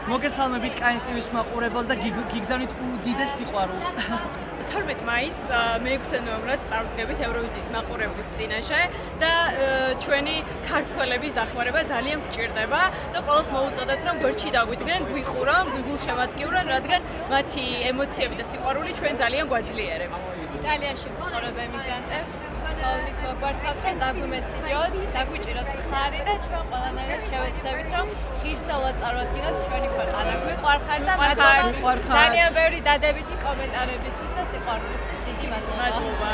მოგესალმებით კაინტივის მაყურებელს და გიგზავნით უდიდეს სიყვარულს. 12 მაისს მე-6 ნოემბრად წარმოსგებით ევროვიზიის მაყურებლის წინაშე და ჩვენი ქართველების დახმარება ძალიან გვჭირდება და ყველას მოუწოდებთ რომ გვერდში დაგვიდგნენ, გვიყურონ, გვიგულს შემატკივრონ, რადგან მათი ემოციები და სიყვარული ჩვენ ძალიან გვაძლიერებს. იტალიაში მცხოვრებ ემიგრანტებს ყოველთვის მოგვართავთ რომ დაგვიმესიჯოთ, დაგვიჭიროთ ხარი და ჩვენ ყველანაირად შევეცდებით რომ ღირსეულად წარვადგინოთ ჩვენი ქვეყანა. გვიყვარხარ და ძალიან ბევრი დადებითი კომენტარებისთვის და სიყვარულისთვის დიდი მადლობა.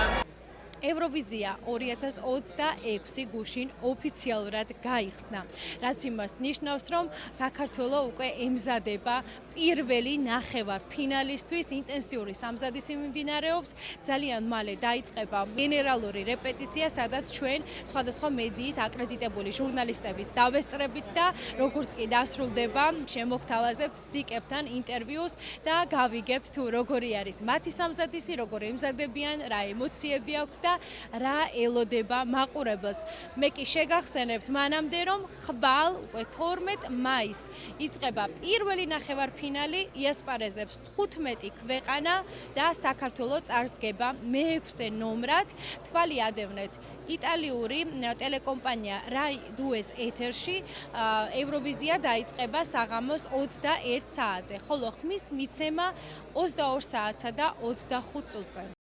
ევროვიზია 2026 გუშინ ოფიციალურად გაიხსნა, რაც იმას ნიშნავს, რომ საქართველო უკვე ემზადება პირველი ნახევარფინალისთვის. ინტენსიური სამზადისი მიმდინარეობს, ძალიან მალე დაიწყება გენერალური რეპეტიცია, სადაც ჩვენ სხვადასხვა მედიის აკრედიტებული ჟურნალისტებით დავესწრებით და როგორც კი დასრულდება, შემოგთავაზებთ ფსიკებთან ინტერვიუს და გავიგებთ თუ როგორი არის მათი სამზადისი, როგორ ემზადებიან, რა ემოციები აქვთ და რა ელოდება მაყურებელს. მე კი შეგახსენებთ მანამდე, რომ ხვალ უკვე 12 მაისს იწყება პირველი ნახევარფინალი, იასპარეზებს 15 ქვეყანა და საქართველო წარსდგება მე-6 ნომრად. თვალი ადევნეთ იტალიური ტელეკომპანია Rai 2-ის ეთერში ევროვიზია დაიწყება საღამოს 21 საათზე, ხოლო ხმის მიცემა 22 საათსა და 25 წუთზე.